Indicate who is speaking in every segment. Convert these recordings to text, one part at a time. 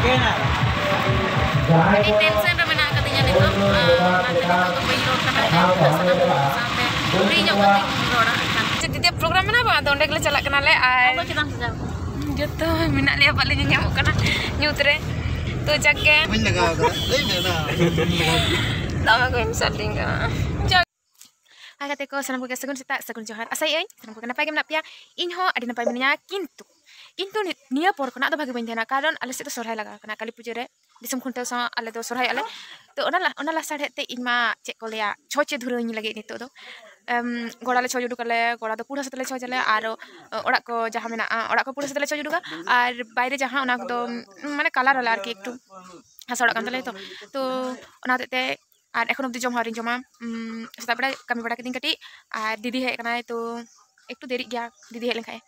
Speaker 1: Jadi tension dah mana katanya nih tuh, nanti tuh bayi roda sampai beri nyawa roda. Jadi dia program mana apa? Tuh udah celak kenal le. Apa kita sudah? Jatuh minat lihat paling nyamuk kena nyutre. Tuh jaga. Tahu aku yang saling Agak teko senang segun sita segun johar asai senang kenapa game napia inho ada nampai minyak kintu nia por kena tu bagi bintana karon alas itu sorhay laga kena kali pujere disem kuntel sama ale tu sorhay ale tu onalah sarhe te inma cek kolea choche dhuroni lagi ni tu goda le choju dukale goda tu pura setale chojale aro orak ko jaha mena orak ko pura setale choju duka ar baire jaha ona ko mane kalar ala arki ekটু hasa orak kan tale to ona te আর এখন অবধি জমা হয়নি জমা সেটা বড় kami bada keting kati আর দিদি হয়ে kana itu একটু দেরি গিয়া দিদি হয়ে লেখায়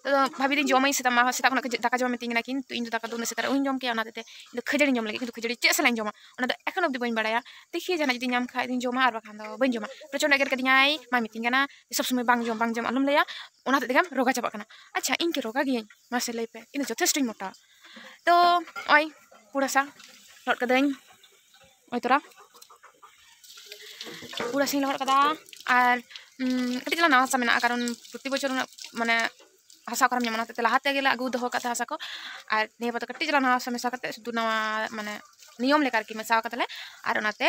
Speaker 1: তো ভাবি দিন জমাই সেটা মা সেটা কোন টাকা জমা মিটিং না কিন্তু ইন্দু টাকা দুনে সেটা উইন জম কে অনাতে ইন্দু খজড়ি জম লাগে কিন্তু খজড়ি চেস লাইন জমা অনা এখন অবধি বইন বাড়ায়া দেখি জানা যদি নাম খাই দিন জমা আর বাখান দাও বইন জমা প্রচন্ড এগের কাদিኛই মা মিটিং kana সব সময় বাং জম আলম লয়া অনাতে দেখাম রোগা চাবা kana আচ্ছা ইনকে রোগা গিয়ে মাসে লাইপে ইন্দু যথেষ্ট মোটা তো ওই পুরা সা লট কাদাኝ ওই তোরা pura sing lawat kada ar kati la nawa samena karon proতি বছর মানে hasa karam nyamana te lahate gela agu doho kata hasa ko ar ne pato kati jala nawa samesa kate sudu nawa মানে নিয়ম lacquer কি মেসা কাতলে আর ওনাতে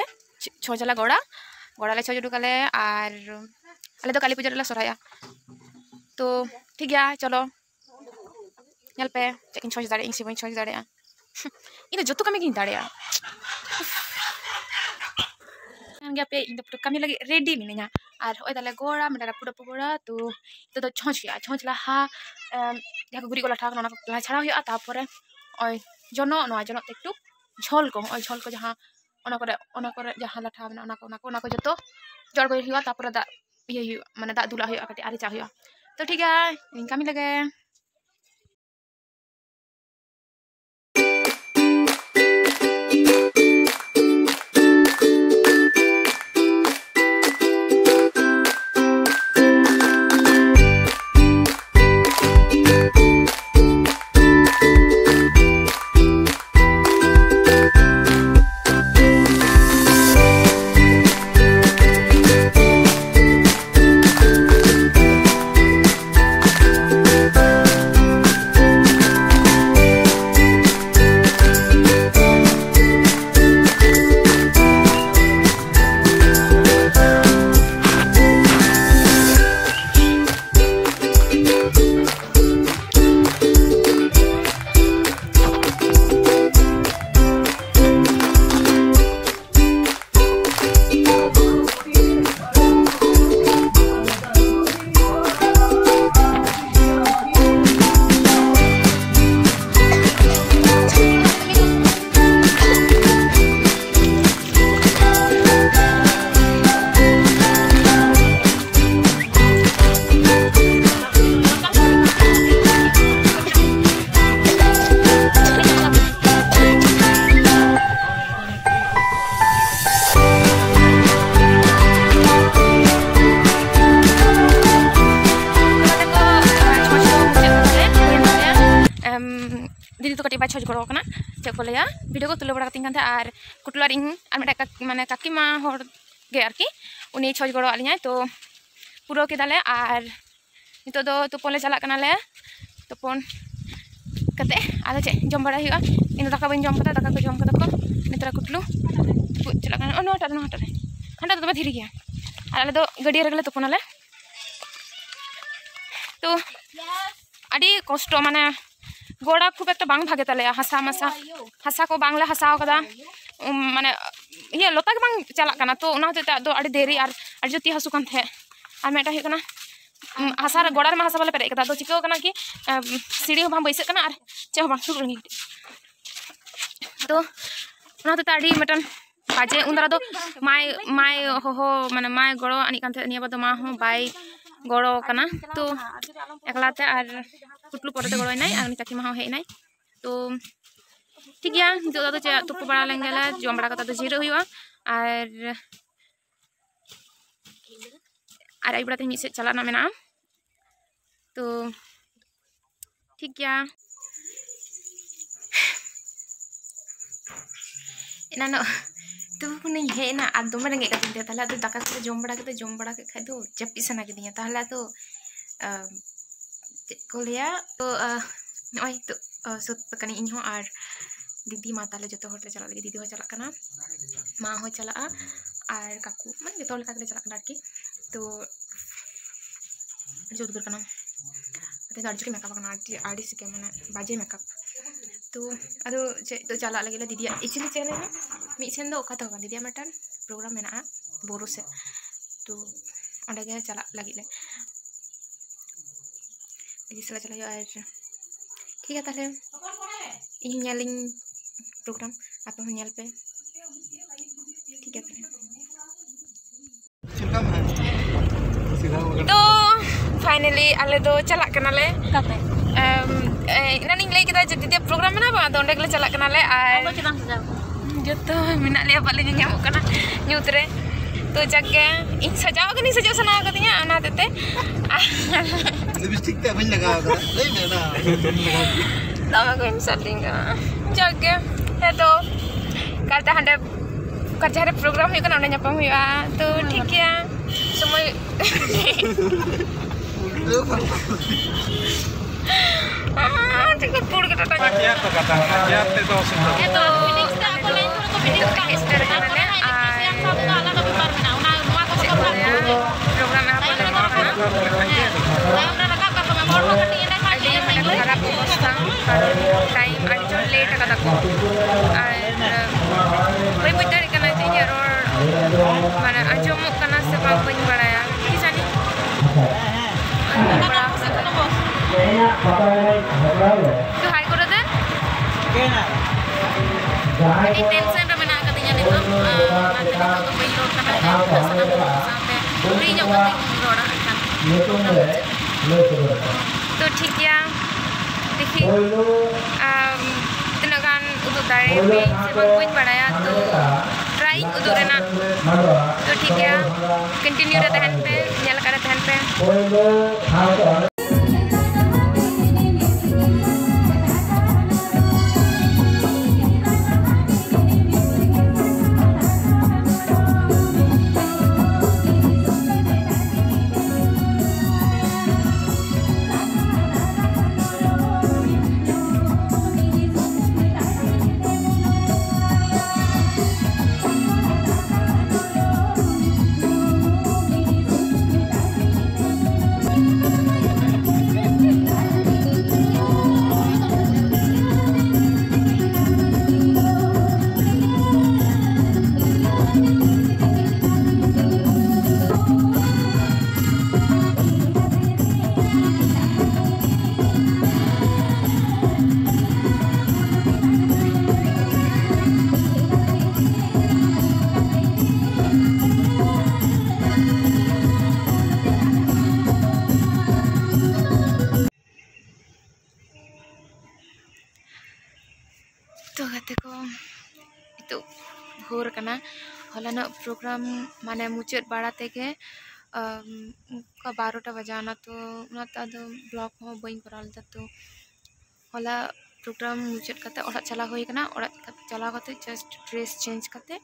Speaker 1: ছজলা গোড়ালে ছজুডু কালে আর আলে তো কালী পূজা লা সরায়া তো ঠিক গিয়া চলো ñalpe cekin ছজ দাঁড়ে ইংসি বই ছজ দাঁড়ে ini joto kami gini দাঁড়ে Angga pe indo pro kami lagi ready minenya ar oi dale gora mendara pura gora tu itu to chonch la ha ya ko guri ko la thak na la chara hoya tapore oi jono no jono ekটু ঝোল ko jaha ona kore jaha la thak na ona ko joto jor ko hoya tapore da iye mane da dula hoya kati ari cha hoya to thik hai kami lage didi tu kati bachoj goro kana cek ko leya video ko tulo bada kating kante ar kutlar ing ar meta mane kaki ma hor ge arki uni choj goro alinya to puro ke dale ar nito do tupon le chalak kana le tupon kate ada cek jom bada hiwa ini daka ben jom kata daka ko jom kata ko nitra kutlu chalak kana ono ta no handa to dhiri gya ar ale do gadi regale tupon ale to adi kosto mane गोड़ा खूब एक बांग भागे तले हसा मसा हसा को बांगले हसाव कदा माने ये लोता के बांग चला कना तो उना होते दो अड़ी देरी आर जति हसु कन थे आर मेटा हे कना हसा रे गोड़ा रे हसा वाले पेरे कदा तो चिको कना कि सीढ़ी हो बांग बैसे कना आर चे हो बांग सुर रंगी तो उना होते अड़ी मेटन बाजे उनरा दो माय हो माने माय गोड़ो आनी कन थे निया बदो मा हो बाय गोड़ो कना तो एकलाते आर कुटलू पड़ते गड़ो नाई आर काकी मा हे नाई तो ठीक गया नितो दा चे तुप बड़ा लेंगेला जम बड़ा कता जीरो हुआ आर आई बड़ा मिसे चलाना मेना तो ठीक गया एनानो तो कुने हेना आ दोमे रेंगे कतिन ताहले तो दाका को जम बड़ा के खाइ तो जपि सना किदिया ताहले तो को लिया तो नय तो सुत पकनी इन हो आर दीदी मा ताले जतो होटे चला लगे दीदी हो चला कना मा हो चला आर काकू माने जतो लेका के चला कना की तो जो उद्गर कना ते दाड़ के मेकअप कना आड़ी से के माने बाजे मेकअप तो अदो तो चला लगे दीदी इचिली चले ना मिसेन दो कथा दीदी मटन प्रोग्राम मेना बोरो से तो अंडे के चला लगे ले दीदी से चला आर ठीक है ताले इन नेलिंग प्रोग्राम आप हो नेल पे ठीक है ताले तो फाइनली आले दो चला कना ले कापे इना निंग ले kita jadi program mana ba तो अंडे के चला कना ले आर जतो मिना ले बाले ᱧᱟᱢᱚᱜ कना ᱧᱩᱛ रे तो जगे इन सजाव कनी सजाव सना कदिया अना तेते
Speaker 2: लिपस्टिक पे बन लगा करा नहीं मेरा
Speaker 1: दामा को इंसल्टिंग जगे है तो करता हंडे kerja ada program itu kan udah nyapa ya तो ठीक है समय ठीक है पूर्ण kita tanya
Speaker 3: ya to kata ya itu sudah
Speaker 1: itu aku lain aku video kan ister kana le program apa harap postang time ada jauh late kata aku gue betul karena ini error mana aja mau karena sebab penyebabnya kisah ni itu hari kau dah ini tension ramai nak katanya ni tu nanti kalau tu pergi road karena sampai beri nyawa tinggi orang kan तो ठीक है देखिए तेनागान उदू दाड़े में से बात बढ़ाया तो trying उदू रेना तो ठीक है कंटिन्यू रहते हैं पे न्याल कर रहते हैं पे तो कहते को itu भोर कना हलाना प्रोग्राम माने मुचाद बाड़ाते के का 12टा बजाना तो उनाता दो ब्लॉग हो बइन करालता तो हला प्रोग्राम मुचाद कते ओड़ा चला होई कना ओड़ा चला कते जस्ट ड्रेस चेंज कते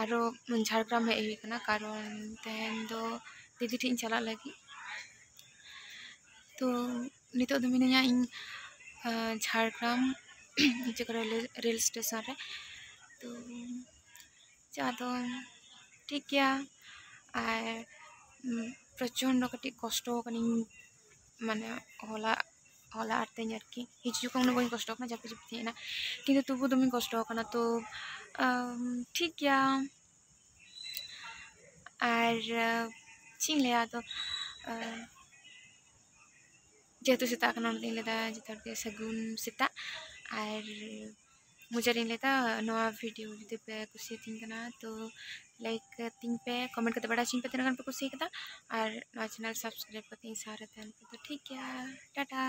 Speaker 1: आरो झारग्राम हे होई कना कारण तेन दो दीदी ठिन चला लगी तो नितो दो मिनिया इन झारग्राम रेल स्टेशन रे तो तो ठीक है प्रचंड कटी कष्ट माने हला हला आरते आरकी हिजू को बी कष्ट जापे जापे कि तबु दमी कष्ट तो ठीक है चिंग तो जेहेतु सेता जो सगुन सेता और मुझे लेता नवा वीडियो जुदी पे कुछ तो लाइक तीन पे कमेंट करते बड़ा चिन पे तीन पे कुछ और नवा चैनल सब्सक्राइब करते सारे तो ठीक है टाटा।